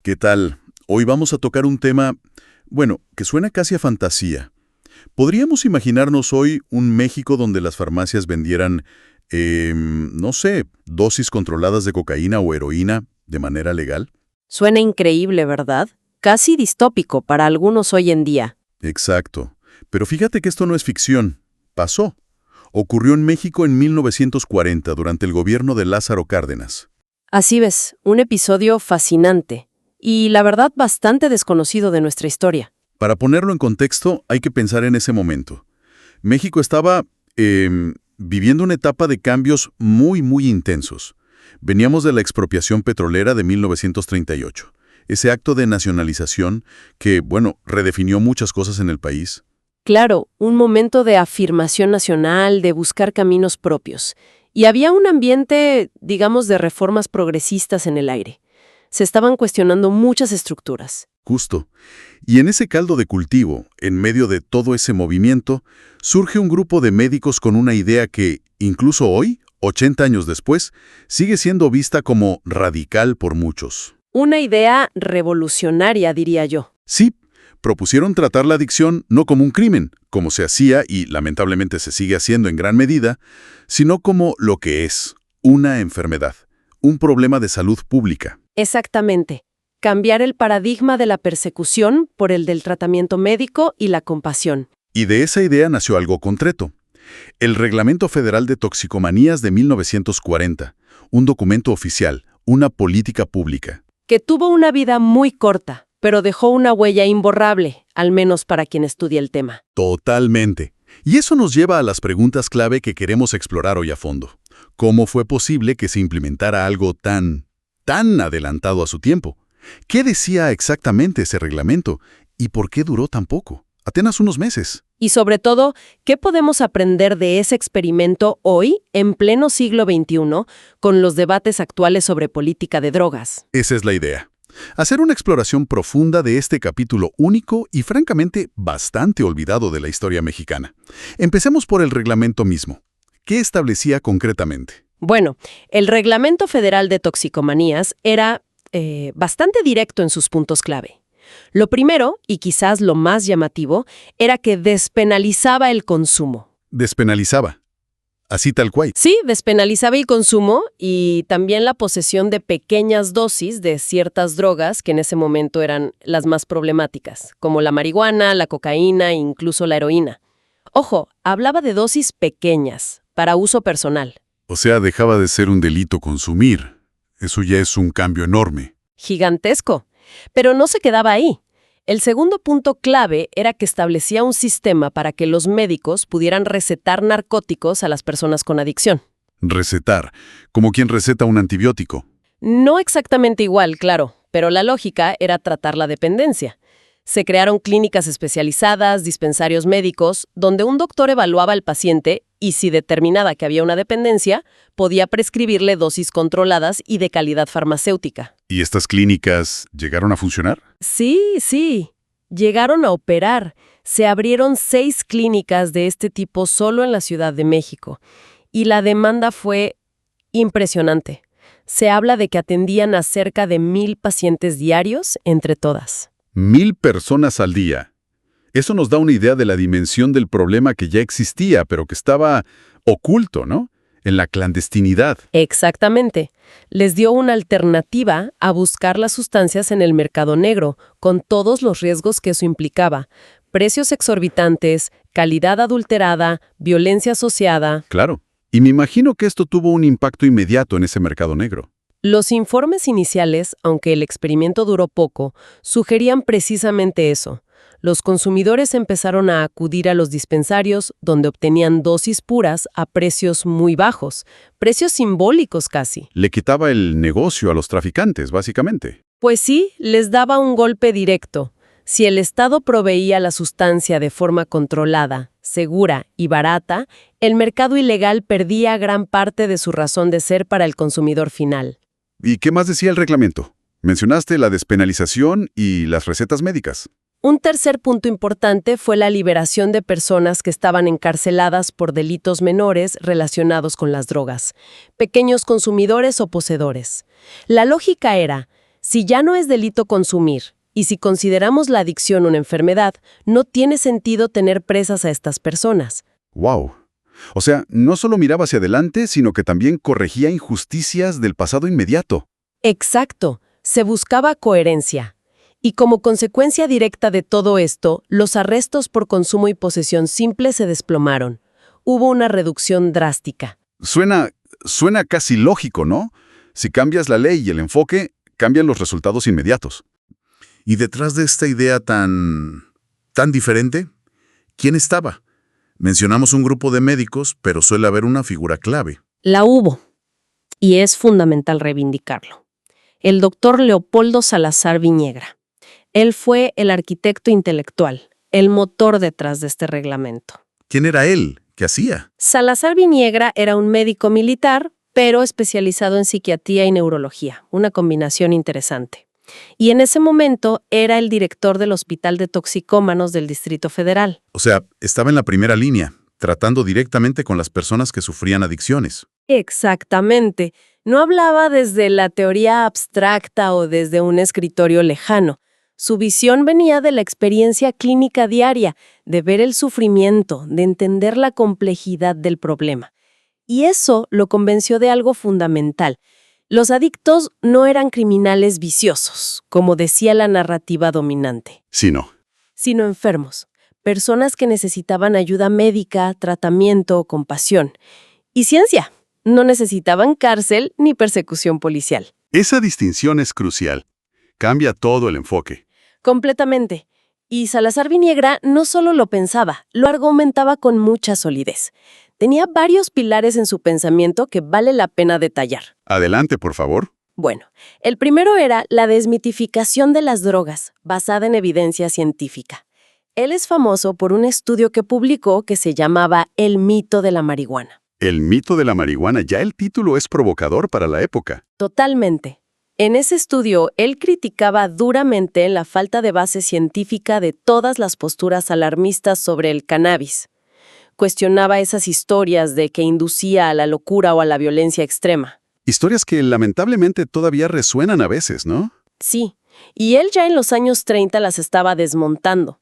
¿Qué tal? Hoy vamos a tocar un tema, bueno, que suena casi a fantasía. ¿Podríamos imaginarnos hoy un México donde las farmacias vendieran, no sé, dosis controladas de cocaína o heroína de manera legal? Suena increíble, ¿verdad? Casi distópico para algunos hoy en día. Exacto. Pero fíjate que esto no es ficción. Pasó. Ocurrió en México en 1940, durante el gobierno de Lázaro Cárdenas. Así ves, un episodio fascinante y la verdad bastante desconocido de nuestra historia. Para ponerlo en contexto, hay que pensar en ese momento. México estaba viviendo una etapa de cambios muy intensos. Veníamos de la expropiación petrolera de 1938, ese acto de nacionalización que, bueno, redefinió muchas cosas en el país. Claro, un momento de afirmación nacional, de buscar caminos propios. Y había un ambiente, digamos, de reformas progresistas en el aire. Se estaban cuestionando muchas estructuras. Justo. Y en ese caldo de cultivo, en medio de todo ese movimiento, surge un grupo de médicos con una idea que, incluso hoy, 80 años después, sigue siendo vista como radical por muchos. Una idea revolucionaria, diría yo. Sí, propusieron tratar la adicción no como un crimen, como se hacía y lamentablemente se sigue haciendo en gran medida, sino como lo que es, una enfermedad, un problema de salud pública. Exactamente. Cambiar el paradigma de la persecución por el del tratamiento médico y la compasión. Y de esa idea nació algo concreto. El Reglamento Federal de Toxicomanías de 1940, un documento oficial, una política pública. Que tuvo una vida muy corta, pero dejó una huella imborrable, al menos para quien estudia el tema. Totalmente. Y eso nos lleva a las preguntas clave que queremos explorar hoy a fondo. ¿Cómo fue posible que se implementara algo tan adelantado a su tiempo? ¿Qué decía exactamente ese reglamento? ¿Y por qué duró tan poco? Apenas unos meses. Y sobre todo, ¿qué podemos aprender de ese experimento hoy, en pleno siglo XXI, con los debates actuales sobre política de drogas? Esa es la idea. Hacer una exploración profunda de este capítulo único y francamente bastante olvidado de la historia mexicana. Empecemos por el reglamento mismo. ¿Qué establecía concretamente? Bueno, el Reglamento Federal de Toxicomanías era bastante directo en sus puntos clave. Lo primero, y quizás lo más llamativo, era que despenalizaba el consumo. Despenalizaba. Así tal cual. Sí, despenalizaba el consumo y también la posesión de pequeñas dosis de ciertas drogas que en ese momento eran las más problemáticas, como la marihuana, la cocaína e incluso la heroína. Ojo, hablaba de dosis pequeñas, para uso personal. O sea, dejaba de ser un delito consumir. Eso ya es un cambio enorme. Gigantesco. Pero no se quedaba ahí. El segundo punto clave era que establecía un sistema para que los médicos pudieran recetar narcóticos a las personas con adicción. Recetar, como quien receta un antibiótico. No exactamente igual, claro, pero la lógica era tratar la dependencia. Se crearon clínicas especializadas, dispensarios médicos, donde un doctor evaluaba al paciente y si determinaba que había una dependencia, podía prescribirle dosis controladas y de calidad farmacéutica. ¿Y estas clínicas llegaron a funcionar? Sí. Llegaron a operar. Se abrieron 6 clínicas de este tipo solo en la Ciudad de México. Y la demanda fue impresionante. Se habla de que atendían a cerca de 1,000 pacientes diarios entre todas. 1,000 personas al día. Eso nos da una idea de la dimensión del problema que ya existía, pero que estaba oculto, ¿no? En la clandestinidad. Exactamente. Les dio una alternativa a buscar las sustancias en el mercado negro, con todos los riesgos que eso implicaba. Precios exorbitantes, calidad adulterada, violencia asociada. Claro. Y me imagino que esto tuvo un impacto inmediato en ese mercado negro. Los informes iniciales, aunque el experimento duró poco, sugerían precisamente eso. Los consumidores empezaron a acudir a los dispensarios donde obtenían dosis puras a precios muy bajos, precios simbólicos casi. Le quitaba el negocio a los traficantes, básicamente. Pues sí, les daba un golpe directo. Si el Estado proveía la sustancia de forma controlada, segura y barata, el mercado ilegal perdía gran parte de su razón de ser para el consumidor final. ¿Y qué más decía el reglamento? Mencionaste la despenalización y las recetas médicas. Un tercer punto importante fue la liberación de personas que estaban encarceladas por delitos menores relacionados con las drogas, pequeños consumidores o poseedores. La lógica era, Si ya no es delito consumir, y si consideramos la adicción una enfermedad, no tiene sentido tener presas a estas personas. ¡Wow! O sea, no solo miraba hacia adelante, sino que también corregía injusticias del pasado inmediato. Exacto, se buscaba coherencia. Y como consecuencia directa de todo esto, los arrestos por consumo y posesión simple se desplomaron. Hubo una reducción drástica. Suena casi lógico, ¿no? Si cambias la ley y el enfoque, cambian los resultados inmediatos. Y detrás de esta idea tan diferente, ¿quién estaba? Mencionamos un grupo de médicos, pero suele haber una figura clave. La hubo, y es fundamental reivindicarlo. El doctor Leopoldo Salazar Viñegra. Él fue el arquitecto intelectual, el motor detrás de este reglamento. ¿Quién era él? ¿Qué hacía? Salazar Viñegra era un médico militar, pero especializado en psiquiatría y neurología, una combinación interesante. Y en ese momento era el director del Hospital de Toxicómanos del Distrito Federal. O sea, estaba en la primera línea, tratando directamente con las personas que sufrían adicciones. Exactamente. No hablaba desde la teoría abstracta o desde un escritorio lejano. Su visión venía de la experiencia clínica diaria, de ver el sufrimiento, de entender la complejidad del problema. Y eso lo convenció de algo fundamental. Los adictos no eran criminales viciosos, como decía la narrativa dominante, sino enfermos, personas que necesitaban ayuda médica, tratamiento, compasión. Y ciencia, no necesitaban cárcel ni persecución policial. Esa distinción es crucial. Cambia todo el enfoque. Completamente. Y Salazar Viñegra no solo lo pensaba, lo argumentaba con mucha solidez. Tenía varios pilares en su pensamiento que vale la pena detallar. Adelante, por favor. Bueno, el primero era la desmitificación de las drogas, basada en evidencia científica. Él es famoso por un estudio que publicó que se llamaba El mito de la marihuana. El mito de la marihuana, ya el título es provocador para la época. Totalmente. En ese estudio, él criticaba duramente la falta de base científica de todas las posturas alarmistas sobre el cannabis. Cuestionaba esas historias de que inducía a la locura o a la violencia extrema. Historias que lamentablemente todavía resuenan a veces, ¿no? Sí, y él ya en los años 30 las estaba desmontando.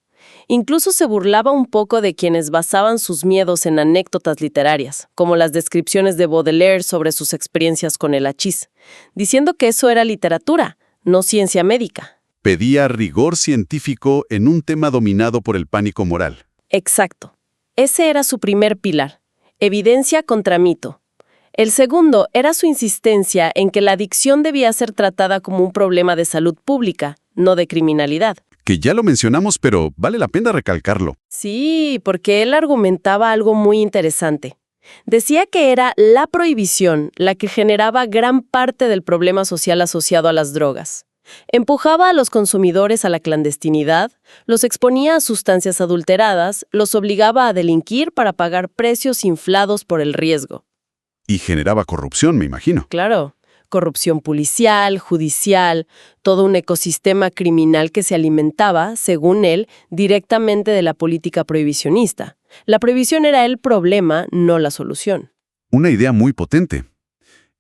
Incluso se burlaba un poco de quienes basaban sus miedos en anécdotas literarias, como las descripciones de Baudelaire sobre sus experiencias con el hachís, diciendo que eso era literatura, no ciencia médica. Pedía rigor científico en un tema dominado por el pánico moral. Exacto. Ese era su primer pilar, evidencia contra mito. El segundo era su insistencia en que la adicción debía ser tratada como un problema de salud pública, no de criminalidad. Que ya lo mencionamos, pero vale la pena recalcarlo. Sí, porque él argumentaba algo muy interesante. Decía que era la prohibición la que generaba gran parte del problema social asociado a las drogas. Empujaba a los consumidores a la clandestinidad, los exponía a sustancias adulteradas, los obligaba a delinquir para pagar precios inflados por el riesgo. Y generaba corrupción, me imagino. Claro. Corrupción policial, judicial, todo un ecosistema criminal que se alimentaba, según él, directamente de la política prohibicionista. La prohibición era el problema, no la solución. Una idea muy potente.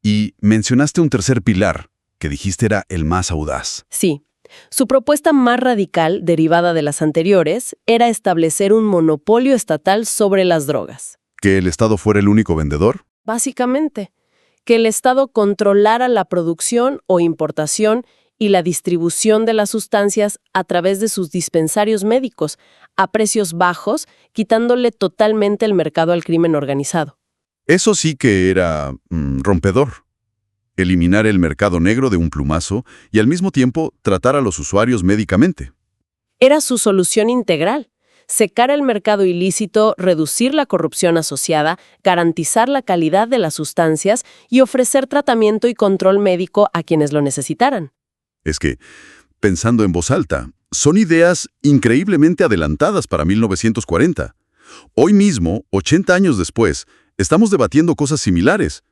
Y mencionaste un tercer pilar, que dijiste era el más audaz. Sí. Su propuesta más radical, derivada de las anteriores, era establecer un monopolio estatal sobre las drogas. ¿Que el Estado fuera el único vendedor? Básicamente. Que el Estado controlara la producción o importación y la distribución de las sustancias a través de sus dispensarios médicos, a precios bajos, quitándole totalmente el mercado al crimen organizado. Eso sí que era rompedor. Eliminar el mercado negro de un plumazo y al mismo tiempo tratar a los usuarios médicamente. Era su solución integral. Secar el mercado ilícito, reducir la corrupción asociada, garantizar la calidad de las sustancias y ofrecer tratamiento y control médico a quienes lo necesitaran. Es que, pensando en voz alta, son ideas increíblemente adelantadas para 1940. Hoy mismo, 80 años después, estamos debatiendo cosas similares.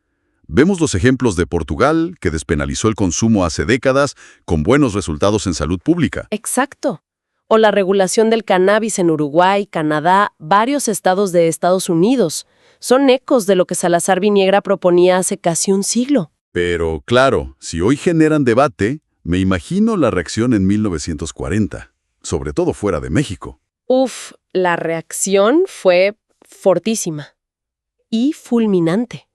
Vemos los ejemplos de Portugal, que despenalizó el consumo hace décadas, con buenos resultados en salud pública. Exacto. O la regulación del cannabis en Uruguay, Canadá, varios estados de Estados Unidos. Son ecos de lo que Salazar Viñegra proponía hace casi un siglo. Pero, claro, si hoy generan debate, Me imagino la reacción en 1940, sobre todo fuera de México. Uf, la reacción fue fortísima y fulminante.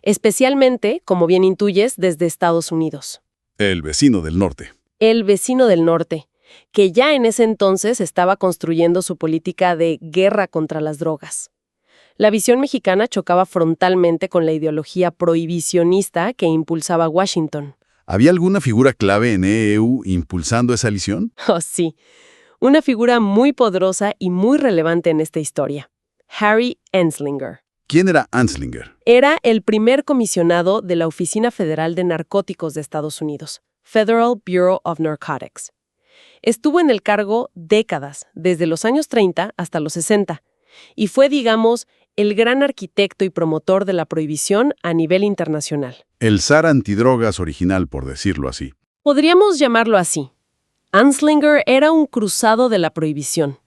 Especialmente, como bien intuyes, desde Estados Unidos. El vecino del norte. El vecino del norte, que ya en ese entonces estaba construyendo su política de guerra contra las drogas. La visión mexicana chocaba frontalmente con la ideología prohibicionista que impulsaba Washington. ¿Había alguna figura clave en EEU impulsando esa visión? Oh, sí. Una figura muy poderosa y muy relevante en esta historia. Harry Anslinger. ¿Quién era Anslinger? Era el primer comisionado de la Oficina Federal de Narcóticos de Estados Unidos, Federal Bureau of Narcotics. Estuvo en el cargo décadas, desde los años 30 hasta los 60, y fue, digamos, el gran arquitecto y promotor de la prohibición a nivel internacional. El zar antidrogas original, por decirlo así. Podríamos llamarlo así. Anslinger era un cruzado de la prohibición.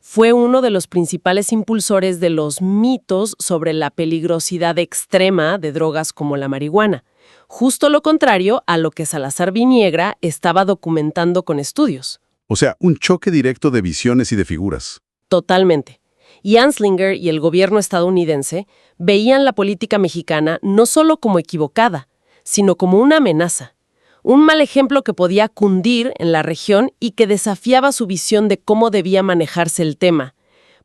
Fue uno de los principales impulsores de los mitos sobre la peligrosidad extrema de drogas como la marihuana, justo lo contrario a lo que Salazar Viniegra estaba documentando con estudios. O sea, un choque directo de visiones y de figuras. Totalmente. Y Anslinger y el gobierno estadounidense veían la política mexicana no solo como equivocada, sino como una amenaza. Un mal ejemplo que podía cundir en la región y que desafiaba su visión de cómo debía manejarse el tema.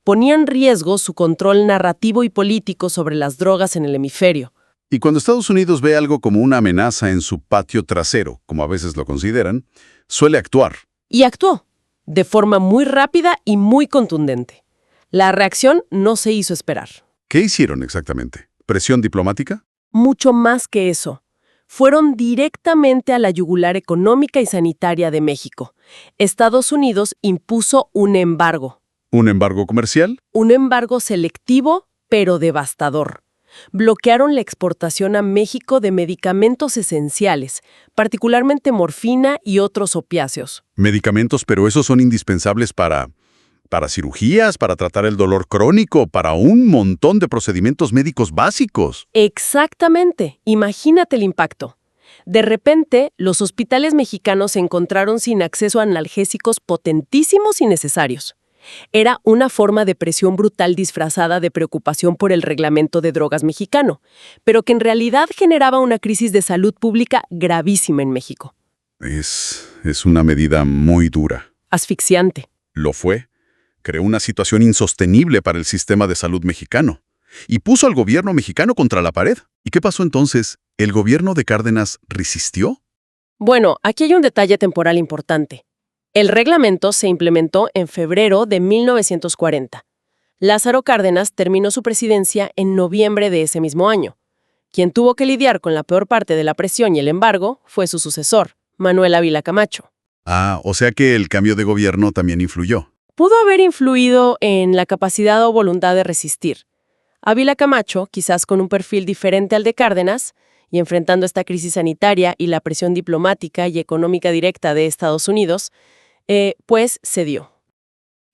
Ponía en riesgo su control narrativo y político sobre las drogas en el hemisferio. Y cuando Estados Unidos ve algo como una amenaza en su patio trasero, como a veces lo consideran, suele actuar. Y actuó, de forma muy rápida y muy contundente. La reacción no se hizo esperar. ¿Qué hicieron exactamente? ¿Presión diplomática? Mucho más que eso. Fueron directamente a la yugular económica y sanitaria de México. Estados Unidos impuso un embargo. ¿Un embargo comercial? Un embargo selectivo, pero devastador. Bloquearon la exportación a México de medicamentos esenciales, particularmente morfina y otros opiáceos. Medicamentos, pero esos son indispensables para cirugías, para tratar el dolor crónico, para un montón de procedimientos médicos básicos. Exactamente. Imagínate el impacto. De repente, los hospitales mexicanos se encontraron sin acceso a analgésicos potentísimos y necesarios. Era una forma de presión brutal disfrazada de preocupación por el reglamento de drogas mexicano, pero que en realidad generaba una crisis de salud pública gravísima en México. Es una medida muy dura. Asfixiante. Lo fue. Creó una situación insostenible para el sistema de salud mexicano. Y puso al gobierno mexicano contra la pared. ¿Y qué pasó entonces? ¿El gobierno de Cárdenas resistió? Bueno, aquí hay un detalle temporal importante. El reglamento se implementó en febrero de 1940. Lázaro Cárdenas terminó su presidencia en noviembre de ese mismo año. Quien tuvo que lidiar con la peor parte de la presión y el embargo fue su sucesor, Manuel Ávila Camacho. Ah, o sea que el cambio de gobierno también influyó. Pudo haber influido en la capacidad o voluntad de resistir. Ávila Camacho, quizás con un perfil diferente al de Cárdenas, y enfrentando esta crisis sanitaria y la presión diplomática y económica directa de Estados Unidos, pues cedió.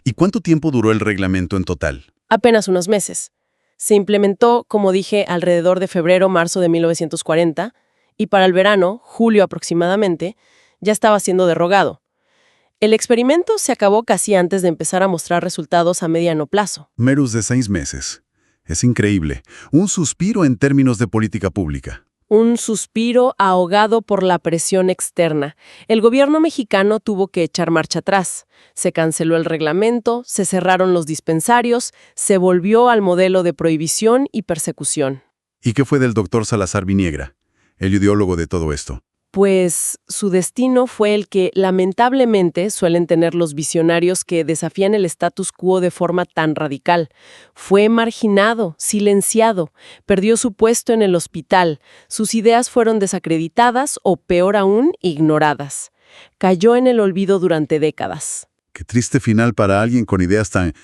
¿Y cuánto tiempo duró el reglamento en total? Apenas unos meses. Se implementó, como dije, alrededor de febrero-marzo de 1940, y para el verano, julio aproximadamente, ya estaba siendo derogado. El experimento se acabó casi antes de empezar a mostrar resultados a mediano plazo. Menos de 6 meses. Es increíble. Un suspiro en términos de política pública. Un suspiro ahogado por la presión externa. El gobierno mexicano tuvo que echar marcha atrás. Se canceló el reglamento, se cerraron los dispensarios, se volvió al modelo de prohibición y persecución. ¿Y qué fue del doctor Salazar Viniegra, el ideólogo de todo esto? Pues su destino fue el que, lamentablemente, suelen tener los visionarios que desafían el status quo de forma tan radical. Fue marginado, silenciado, perdió su puesto en el hospital, sus ideas fueron desacreditadas o, peor aún, ignoradas. Cayó en el olvido durante décadas. Qué triste final para alguien con ideas tan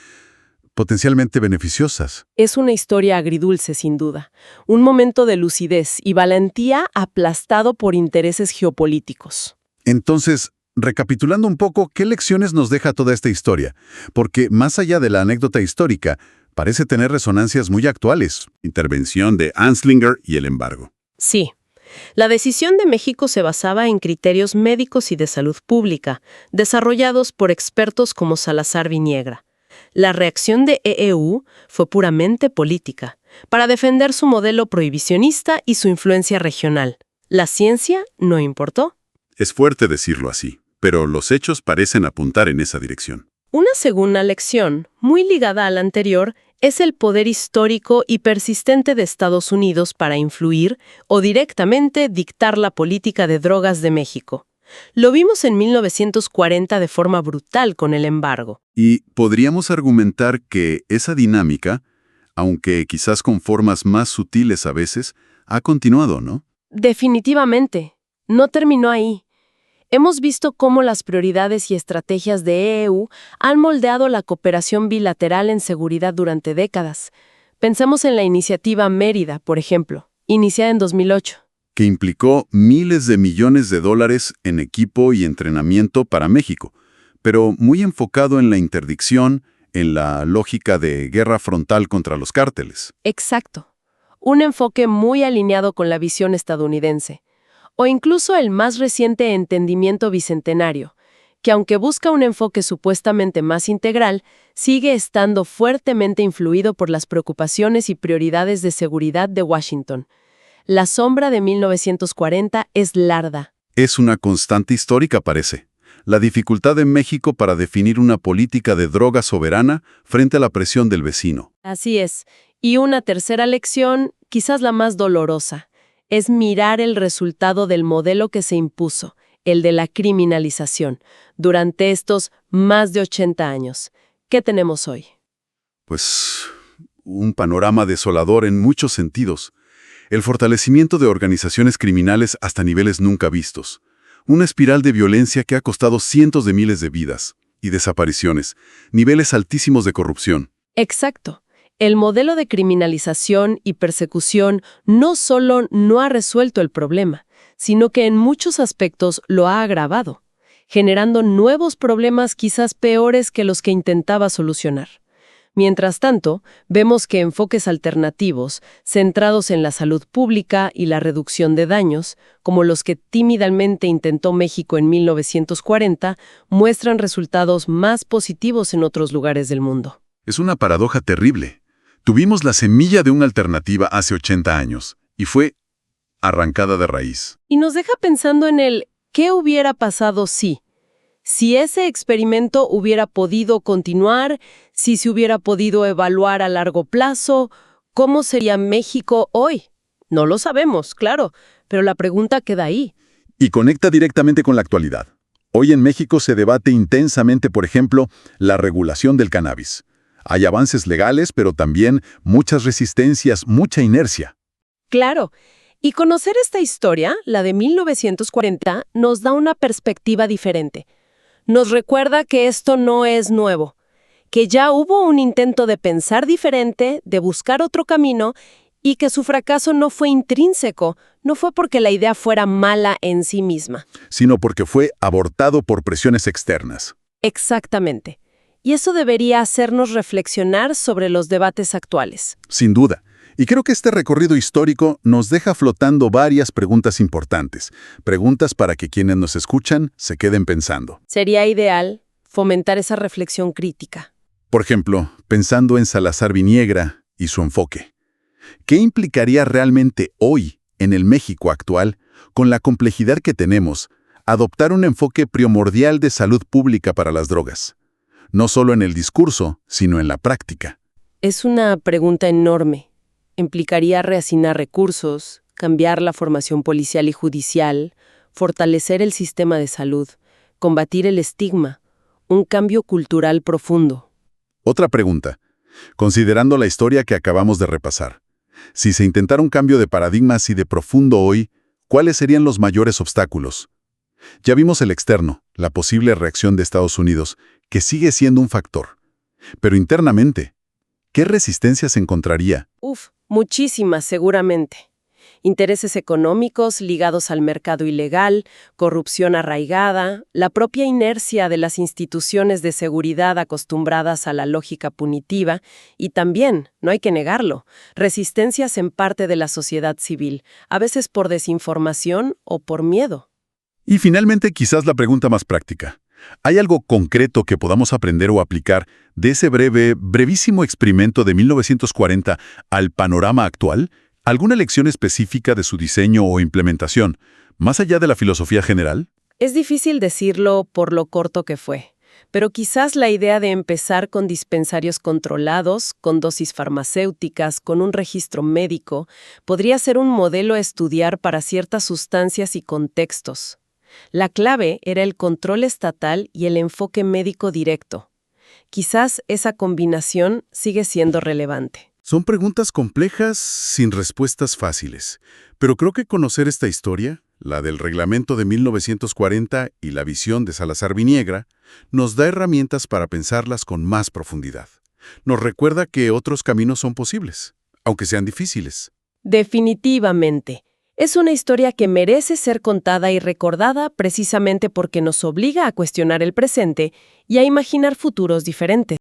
potencialmente beneficiosas. Es una historia agridulce, sin duda. Un momento de lucidez y valentía aplastado por intereses geopolíticos. Entonces, recapitulando un poco, ¿qué lecciones nos deja toda esta historia? Porque, más allá de la anécdota histórica, parece tener resonancias muy actuales. Intervención de Anslinger y el embargo. Sí. La decisión de México se basaba en criterios médicos y de salud pública, desarrollados por expertos como Salazar Viniegra. La reacción de EEU fue puramente política, para defender su modelo prohibicionista y su influencia regional. La ciencia no importó. Es fuerte decirlo así, pero los hechos parecen apuntar en esa dirección. Una segunda lección, muy ligada a la anterior, es el poder histórico y persistente de Estados Unidos para influir o directamente dictar la política de drogas de México. Lo vimos en 1940 de forma brutal con el embargo. Y podríamos argumentar que esa dinámica, aunque quizás con formas más sutiles a veces, ha continuado, ¿no? Definitivamente. No terminó ahí. Hemos visto cómo las prioridades y estrategias de EEU han moldeado la cooperación bilateral en seguridad durante décadas. Pensemos en la iniciativa Mérida, por ejemplo, iniciada en 2008. Que implicó miles de millones de dólares en equipo y entrenamiento para México, pero muy enfocado en la interdicción, en la lógica de guerra frontal contra los cárteles. Exacto. Un enfoque muy alineado con la visión estadounidense. O incluso el más reciente entendimiento bicentenario, que aunque busca un enfoque supuestamente más integral, sigue estando fuertemente influido por las preocupaciones y prioridades de seguridad de Washington. La sombra de 1940 es larda. Es una constante histórica, parece. La dificultad de México para definir una política de droga soberana frente a la presión del vecino. Así es. Y una tercera lección, quizás la más dolorosa, es mirar el resultado del modelo que se impuso, el de la criminalización, durante estos más de 80 años. ¿Qué tenemos hoy? Pues un panorama desolador en muchos sentidos. El fortalecimiento de organizaciones criminales hasta niveles nunca vistos. Una espiral de violencia que ha costado cientos de miles de vidas y desapariciones. Niveles altísimos de corrupción. Exacto. El modelo de criminalización y persecución no solo no ha resuelto el problema, sino que en muchos aspectos lo ha agravado, generando nuevos problemas quizás peores que los que intentaba solucionar. Mientras tanto, vemos que enfoques alternativos, centrados en la salud pública y la reducción de daños, como los que tímidamente intentó México en 1940, muestran resultados más positivos en otros lugares del mundo. Es una paradoja terrible. Tuvimos la semilla de una alternativa hace 80 años y fue arrancada de raíz. Y nos deja pensando en el ¿qué hubiera pasado si? Si ese experimento hubiera podido continuar, si se hubiera podido evaluar a largo plazo, ¿cómo sería México hoy? No lo sabemos, claro, pero la pregunta queda ahí. Y conecta directamente con la actualidad. Hoy en México se debate intensamente, por ejemplo, la regulación del cannabis. Hay avances legales, pero también muchas resistencias, mucha inercia. Claro, y conocer esta historia, la de 1940, nos da una perspectiva diferente. Nos recuerda que esto no es nuevo, que ya hubo un intento de pensar diferente, de buscar otro camino, y que su fracaso no fue intrínseco, no fue porque la idea fuera mala en sí misma. Sino porque fue abortado por presiones externas. Exactamente. Y eso debería hacernos reflexionar sobre los debates actuales. Sin duda. Y creo que este recorrido histórico nos deja flotando varias preguntas importantes. Preguntas para que quienes nos escuchan se queden pensando. Sería ideal fomentar esa reflexión crítica. Por ejemplo, pensando en Salazar Viniegra y su enfoque. ¿Qué implicaría realmente hoy, en el México actual, con la complejidad que tenemos, adoptar un enfoque primordial de salud pública para las drogas? No solo en el discurso, sino en la práctica. Es una pregunta enorme. Implicaría reasignar recursos, cambiar la formación policial y judicial, fortalecer el sistema de salud, combatir el estigma, un cambio cultural profundo. Otra pregunta. Considerando la historia que acabamos de repasar, si se intentara un cambio de paradigma así de profundo hoy, ¿cuáles serían los mayores obstáculos? Ya vimos el externo, la posible reacción de Estados Unidos, que sigue siendo un factor. Pero internamente, ¿qué resistencia se encontraría? Muchísimas seguramente. Intereses económicos ligados al mercado ilegal, corrupción arraigada, la propia inercia de las instituciones de seguridad acostumbradas a la lógica punitiva y también, no hay que negarlo, resistencias en parte de la sociedad civil, a veces por desinformación o por miedo. Y finalmente, quizás la pregunta más práctica. ¿Hay algo concreto que podamos aprender o aplicar de ese brevísimo experimento de 1940 al panorama actual? ¿Alguna lección específica de su diseño o implementación, más allá de la filosofía general? Es difícil decirlo por lo corto que fue, pero quizás la idea de empezar con dispensarios controlados, con dosis farmacéuticas, con un registro médico, podría ser un modelo a estudiar para ciertas sustancias y contextos. La clave era el control estatal y el enfoque médico directo. Quizás esa combinación sigue siendo relevante. Son preguntas complejas sin respuestas fáciles, pero creo que conocer esta historia, la del reglamento de 1940 y la visión de Salazar Viniegra, nos da herramientas para pensarlas con más profundidad. Nos recuerda que otros caminos son posibles, aunque sean difíciles. Definitivamente. Es una historia que merece ser contada y recordada precisamente porque nos obliga a cuestionar el presente y a imaginar futuros diferentes.